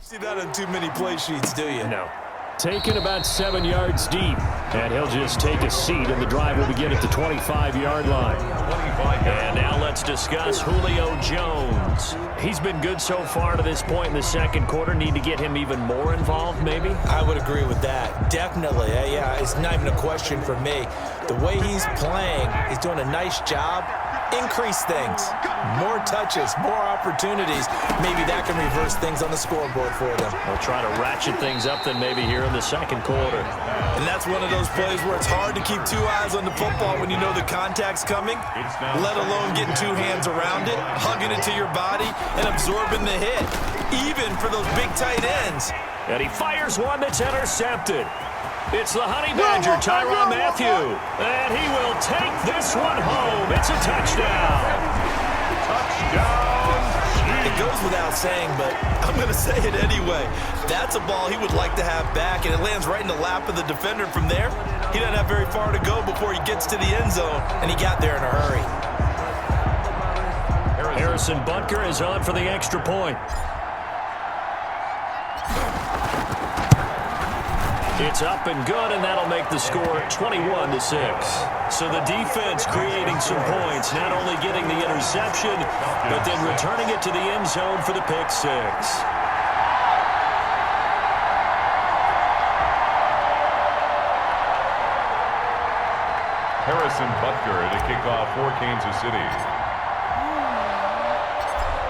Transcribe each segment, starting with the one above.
See that on too many play sheets, do you? No. Taken about 7 yards deep. And he'll just take a seat, and the drive will begin at the 25-yard line. And now let's discuss Julio Jones. He's been good so far to this point in the second quarter. Need to get him even more involved, maybe? I would agree with that. Definitely. Yeah, it's not even a question for me. The way he's playing, he's doing a nice job. Increase things. More touches, more opportunities. Maybe that can reverse things on the scoreboard for them. They'll try to ratchet things up then maybe here in the second quarter. And that's one of those plays where it's hard to keep two eyes on the football when you know the contact's coming, let alone getting two hands around it, hugging it to your body, and absorbing the hit, even for those big tight ends. And he fires one that's intercepted. It's the Honey Badger, Tyrann Mathieu. And he will take this one home. It's a touchdown. Touchdown. It goes without saying, but I'm going to say it anyway. That's a ball he would like to have back, and it lands right in the lap of the defender. From there, he doesn't have very far to go before he gets to the end zone, and he got there in a hurry. Harrison Butker is on for the extra point. It's up and good, and that'll make the score 21-6. So the defense creating some points, not only getting the interception, but then returning it to the end zone for the pick six. Harrison Butker to kick off for Kansas City.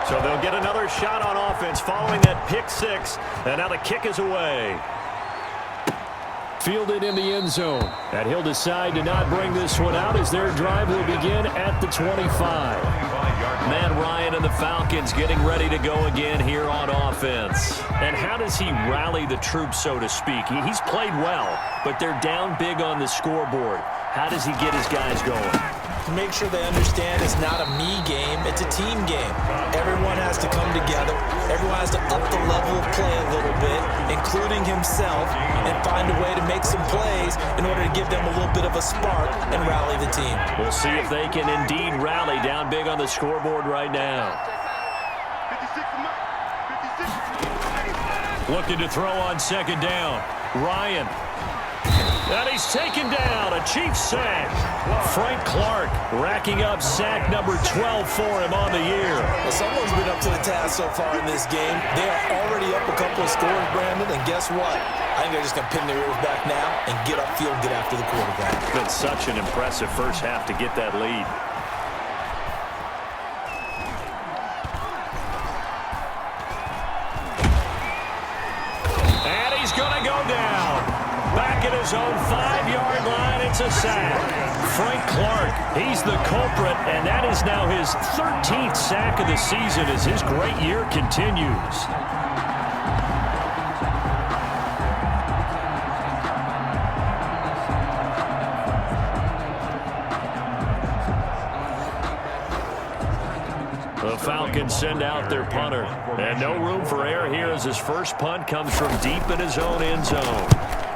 So they'll get another shot on offense following that pick six, and now the kick is away. Fielded in the end zone, and he'll decide to not bring this one out as their drive will begin at the 25. Matt Ryan and the Falcons getting ready to go again here on offense. And how does he rally the troops, so to speak? He's played well, but they're down big on the scoreboard. How does he get his guys going? Make sure they understand it's not a me game, it's a team game. Everyone has to come together. Everyone has to up the level of play a little bit, including himself, and find a way to make some plays in order to give them a little bit of a spark and rally the team. We'll see if they can indeed rally down big on the scoreboard right now. Looking to throw on second down. Ryan. And he's taken down, a Chiefs sack. Frank Clark racking up sack number 12 for him on the year. Well, someone's been up to the task so far in this game. They are already up a couple of scores, Brandon, and guess what? I think they're just going to pin their ears back now and get upfield, get after the quarterback. It's been such an impressive first half to get that lead. And he's going to go down. Back at his own 5-yard line, it's a sack. Frank Clark, he's the culprit, and that is now his 13th sack of the season as his great year continues. The Falcons send out their punter, and no room for error here as his first punt comes from deep in his own end zone.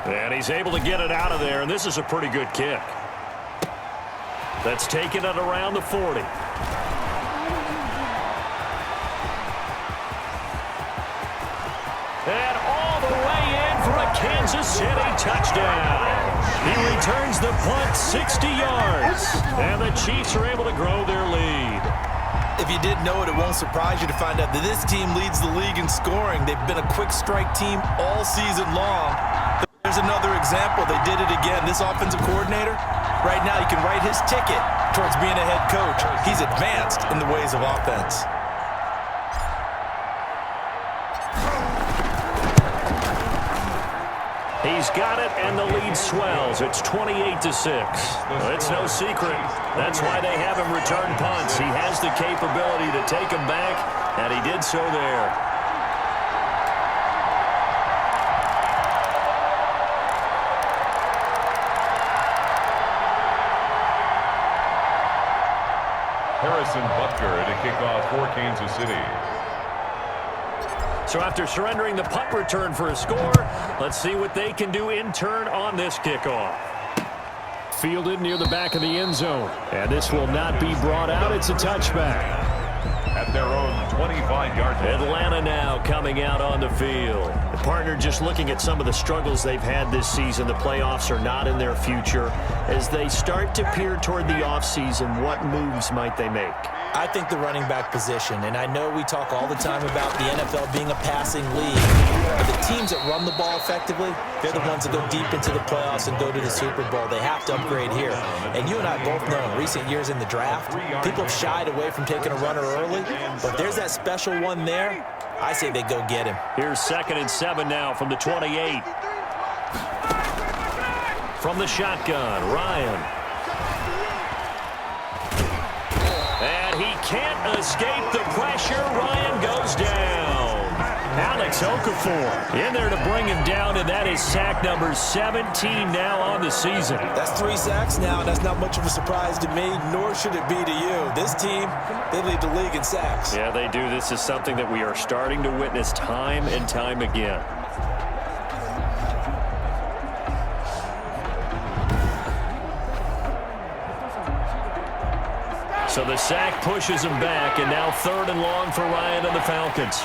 And he's able to get it out of there, and this is a pretty good kick. That's taken it around the 40. And all the way in for a Kansas City touchdown. He returns the punt 60 yards, and the Chiefs are able to grow their lead. If you didn't know it, it won't surprise you to find out that this team leads the league in scoring. They've been a quick strike team all season long. There's another example. They did it again. This offensive coordinator, right now, you can write his ticket towards being a head coach. He's advanced in the ways of offense. He's got it, and the lead swells. It's 28-6. Well, it's no secret. That's why they have him return punts. He has the capability to take them back, and he did so there. Harrison Butker to kick off for Kansas City. So after surrendering the punt return for a score, let's see what they can do in turn on this kickoff. Fielded near the back of the end zone. And this will not be brought out. It's a touchback. at their own 25-yard line. Atlanta now coming out on the field. The partner, just looking at some of the struggles they've had this season, the playoffs are not in their future. As they start to peer toward the offseason, what moves might they make? I think the running back position, and I know we talk all the time about the NFL being a passing league, but the teams that run the ball effectively, they're the ones that go deep into the playoffs and go to the Super Bowl. They have to upgrade here. And you and I both know in recent years in the draft, people have shied away from taking a runner early, but there's that special one there. I say they go get him. Here's 2nd and 7 now from the 28. From the shotgun, Ryan. And he can't escape the pressure. Ryan goes down. Alex Okafor in there to bring him down, and that is sack number 17 now on the season. That's 3 sacks now, and that's not much of a surprise to me, nor should it be to you. This team, they lead the league in sacks. Yeah, they do. This is something that we are starting to witness time and time again. So the sack pushes him back, and now 3rd and long for Ryan and the Falcons.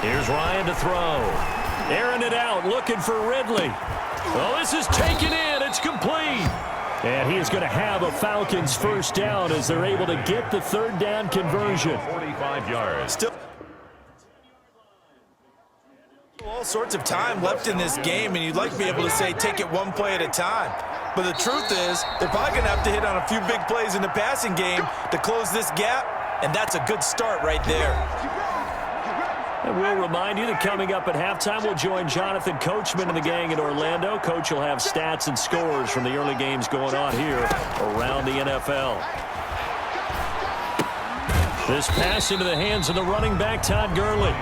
Here's Ryan to throw. Airing it out, looking for Ridley. Well, this is taken in. It's complete. And he is going to have a Falcons first down as they're able to get the 3rd down conversion. 45 yards. Still all sorts of time left in this game, and you'd like to be able to say take it one play at a time. But the truth is, they're probably going to have to hit on a few big plays in the passing game to close this gap, and that's a good start right there. And we'll remind you that coming up at halftime, we'll join Jonathan Coachman and the gang in Orlando. Coach will have stats and scores from the early games going on here around the NFL. This pass into the hands of the running back, Todd Gurley.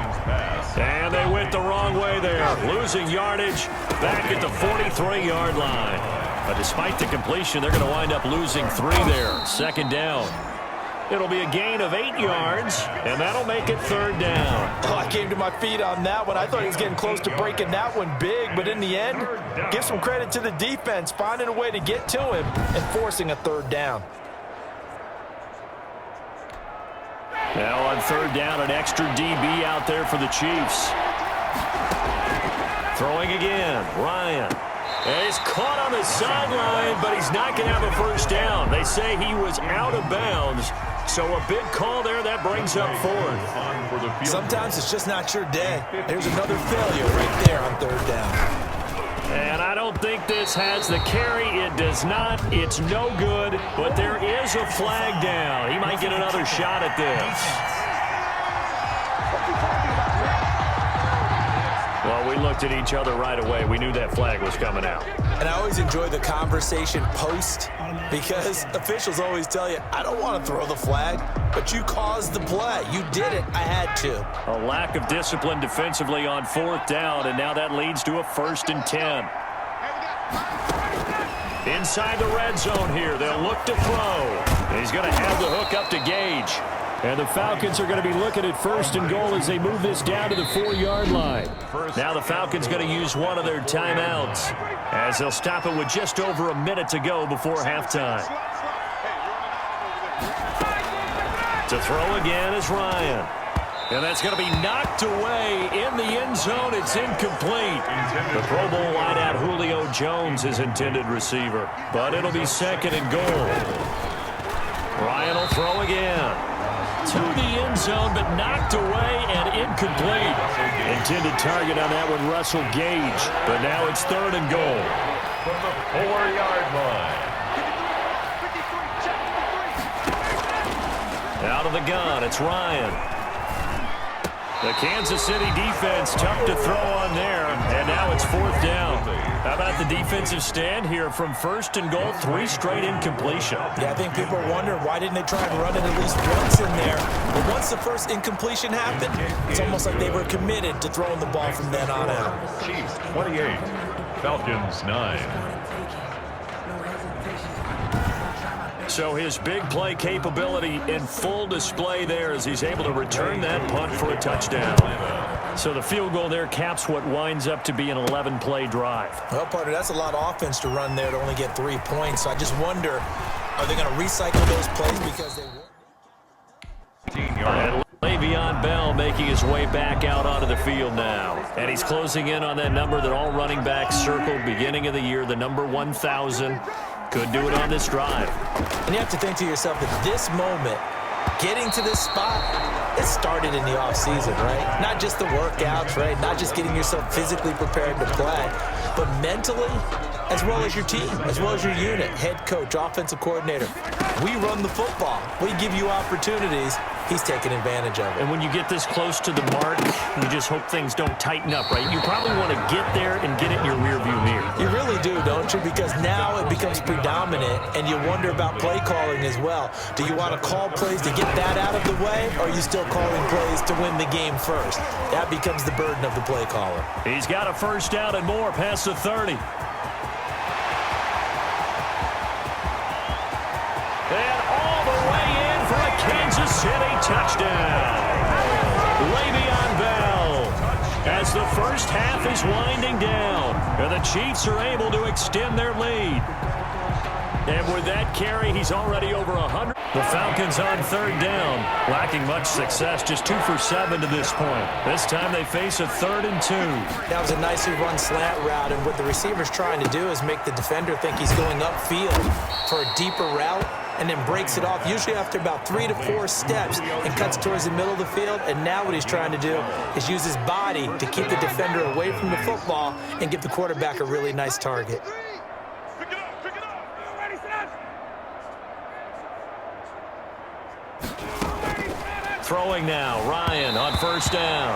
And they went the wrong way there, losing yardage back at the 43-yard line. But despite the completion, they're going to wind up losing 3 there. 2nd down. It'll be a gain of 8 yards, and that'll make it 3rd down. Oh, I came to my feet on that one. I thought he was getting close to breaking that one big, but in the end, give some credit to the defense, finding a way to get to him and forcing a 3rd down. Now on 3rd down, an extra DB out there for the Chiefs. Throwing again, Ryan. And he's caught on the sideline, but he's not going to have a first down. They say he was out of bounds, so a big call there that brings up 4th. Sometimes it's just not your day. There's another failure right there on 3rd down. And I don't think this has the carry. It does not. It's no good, but there is a flag down. He might get another shot at this. Well, we looked at each other right away. We knew that flag was coming out. And I always enjoy the conversation post because officials always tell you, I don't want to throw the flag, but you caused the play. You did it. I had to. A lack of discipline defensively on 4th down, and now that leads to a 1st and 10. Inside the red zone here, they'll look to throw. And he's going to have the hook up to Gage. And the Falcons are going to be looking at 1st and goal as they move this down to the 4-yard line. Now the Falcons going to use one of their timeouts as they'll stop it with just over a minute to go before halftime. To throw again is Ryan. And that's going to be knocked away in the end zone. It's incomplete. The Pro Bowl wideout Julio Jones is intended receiver. But it'll be 2nd and goal. Ryan will throw again. To the end zone, but knocked away and incomplete. Intended target on that one, Russell Gage. But now it's 3rd and goal. From the 4-yard line. Out of the gun, it's Ryan. The Kansas City defense tough to throw on there, and now it's 4th down. How about the defensive stand here from 1st and goal, 3 straight incompletion. Yeah, I think people are wondering why didn't they try and run it at least once in there. But once the first incompletion happened, it's almost like they were committed to throwing the ball from then on out. Chiefs 28, Falcons 9. So his big play capability in full display there as he's able to return that punt for a touchdown. So the field goal there caps what winds up to be an 11-play drive. Well, partner, that's a lot of offense to run there to only get 3 points. So I just wonder, Are they going to recycle those plays because they work? And Le'Veon Bell making his way back out onto the field now. And he's closing in on that number that all running backs circled beginning of the year, the number 1,000. Could do it on this drive. And you have to think to yourself that this moment, getting to this spot, it started in the offseason, right? Not just the workouts, right? Not just getting yourself physically prepared to play, but mentally, as well as your team, as well as your unit, head coach, offensive coordinator. We run the football. We give you opportunities. He's taking advantage of it. And when you get this close to the mark, you just hope things don't tighten up, right? You probably want to get there and get it in your rearview mirror. You really do, don't you? Because now it becomes predominant, and you wonder about play calling as well. Do you want to call plays to get that out of the way, or are you still calling plays to win the game first? That becomes the burden of the play caller. He's got a first down and more past the 30. And all the way in for a Kansas City touchdown. Le'Veon Bell, as the first half is winding down, and the Chiefs are able to extend their lead. And with that carry, he's already over 100. The Falcons on third down, lacking much success, just 2 for 7 to this point. This time they face a 3rd and 2. That was a nicely run slant route, and what the receiver's trying to do is make the defender think he's going upfield for a deeper route, and then breaks it off, usually after about 3 to 4 steps, and cuts towards the middle of the field. And now what he's trying to do is use his body to keep the defender away from the football and give the quarterback a really nice target. Throwing now, Ryan on first down.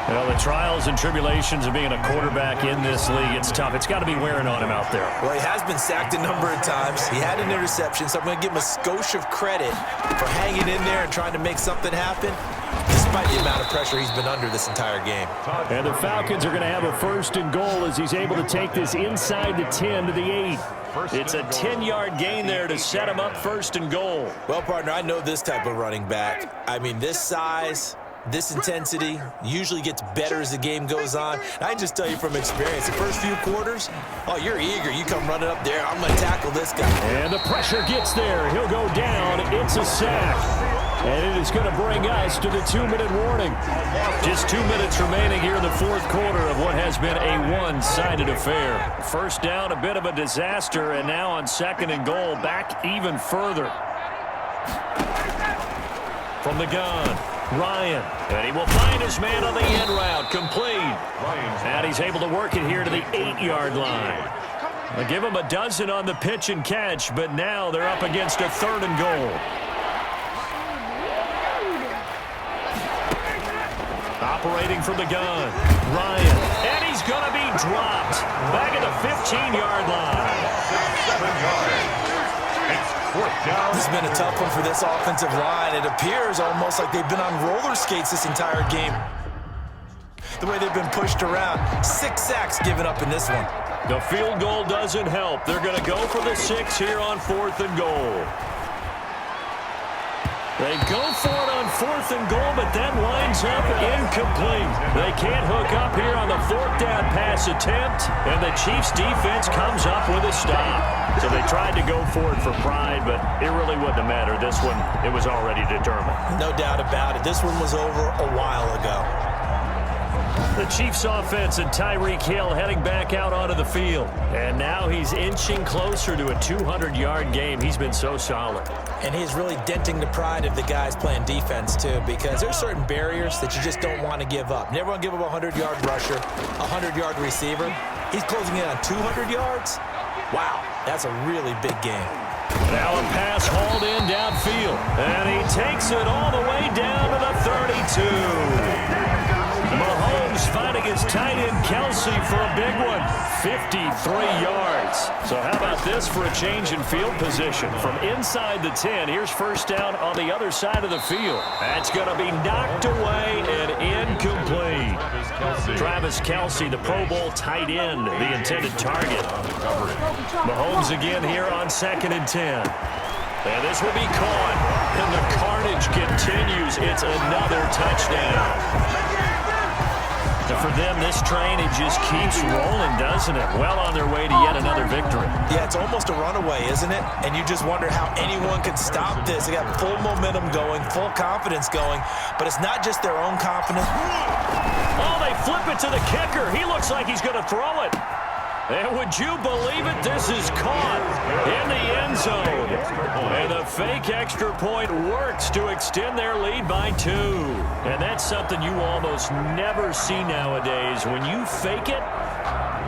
You know, the trials and tribulations of being a quarterback in this league, it's tough. It's got to be wearing on him out there. Well, he has been sacked a number of times. He had an interception, so I'm going to give him a skosh of credit for hanging in there and trying to make something happen, despite the amount of pressure he's been under this entire game. And the Falcons are going to have a 1st and goal as he's able to take this inside the 10 to the 8. It's a 10-yard gain there to set him up 1st and goal. Well, partner, I know this type of running back. I mean, this size, this intensity usually gets better as the game goes on. And I can just tell you from experience, the first few quarters, oh, you're eager. You come running up there, I'm going to tackle this guy. And the pressure gets there. He'll go down. It's a sack. And it is going to bring us to the 2-minute warning. Just 2 minutes remaining here in the 4th quarter of what has been a one-sided affair. First down, a bit of a disaster, and now on 2nd and goal, back even further. From the gun, Ryan. And he will find his man on the end route, complete. And he's able to work it here to the 8-yard line. They'll give him a dozen on the pitch and catch, but now they're up against a 3rd and goal. Operating from the gun, Ryan, and he's going to be dropped back at the 15-yard line. 7 yards. It's 4th down. This has been a tough one for this offensive line. It appears almost like they've been on roller skates this entire game. The way they've been pushed around. 6 sacks given up in this one. The field goal doesn't help. They're going to go for the 6 here on 4th and goal. They go for it on 4th and goal, but that winds up incomplete. They can't hook up here on the 4th down pass attempt, and the Chiefs defense comes up with a stop. So they tried to go for it for pride, but it really wouldn't have mattered. This one, it was already determined. No doubt about it. This one was over a while ago. The Chiefs offense and Tyreek Hill heading back out onto the field. And now he's inching closer to a 200-yard game. He's been so solid. And he's really denting the pride of the guys playing defense, too, because there's certain barriers that you just don't want to give up. Never want to give up a 100-yard rusher, a 100-yard receiver. He's closing in on 200 yards. Wow, that's a really big game. Now a pass hauled in downfield. And he takes it all the way down to the 32. Mahomes finding his tight end Kelsey for a big one. 53 yards. So how about this for a change in field position? From inside the 10, here's first down on the other side of the field. That's going to be knocked away and incomplete. Travis Kelsey, the Pro Bowl tight end, the intended target. Mahomes again here on 2nd and 10. And this will be caught. And the carnage continues. It's another touchdown. And for them, this train, it just keeps rolling, doesn't it? Well on their way to yet another victory. Yeah, it's almost a runaway, isn't it? And you just wonder how anyone can stop this. They got full momentum going, full confidence going, but it's not just their own confidence. Oh, they flip it to the kicker. He looks like he's going to throw it. And would you believe it? This is caught in the end zone. And the fake extra point works to extend their lead by 2. And that's something you almost never see nowadays. When you fake it,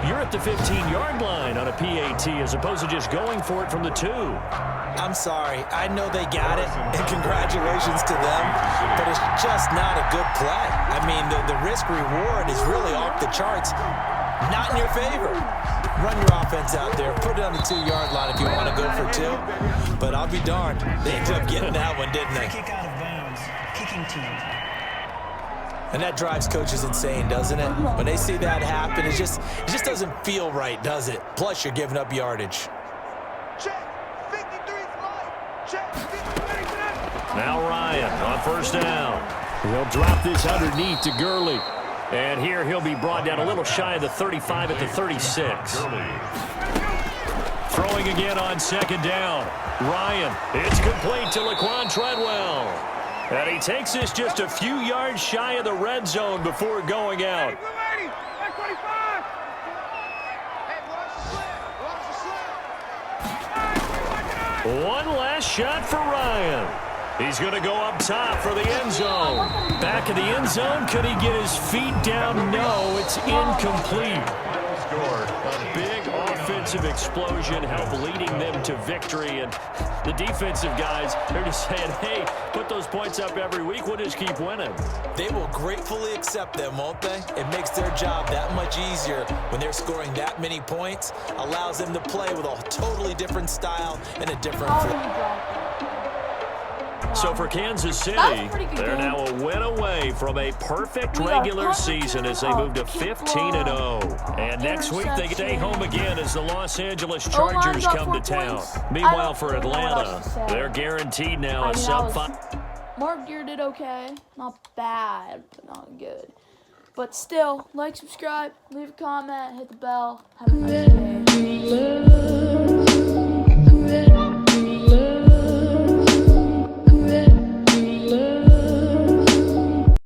you're at the 15-yard line on a PAT as opposed to just going for it from the 2. I'm sorry. I know they got it, and congratulations to them, but it's just not a good play. I mean, the risk-reward is really off the charts. Not in your favor. Run your offense out there. Put it on the 2-yard line if you want to go for 2. But I'll be darned. They ended up getting that one, didn't they? Kick out of bounds. Kicking team. And that drives coaches insane, doesn't it? When they see that happen, it just doesn't feel right, does it? Plus, you're giving up yardage. Now Ryan on first down. He'll drop this underneath to Gurley. And here he'll be brought down a little shy of the 35 at the 36. Throwing again on second down. Ryan, it's complete to Laquan Treadwell. And he takes this just a few yards shy of the red zone before going out. One last shot for Ryan. He's going to go up top for the end zone. Back of the end zone. Could he get his feet down? No, it's incomplete. A big offensive explosion helped leading them to victory. And the defensive guys, they're just saying, hey, put those points up every week. We'll just keep winning. They will gratefully accept them, won't they? It makes their job that much easier when they're scoring that many points. Allows them to play with a totally different style and a different flow. So for Kansas City, they're game. now a win away from a perfect regular season as they move to 15-0. And next week they stay home again as the Los Angeles Chargers come to town. Meanwhile for Atlanta, they're guaranteed now a sub-5. Mark Deere did okay. Not bad, but not good. But still, like, subscribe, leave a comment, hit the bell. Have a nice day.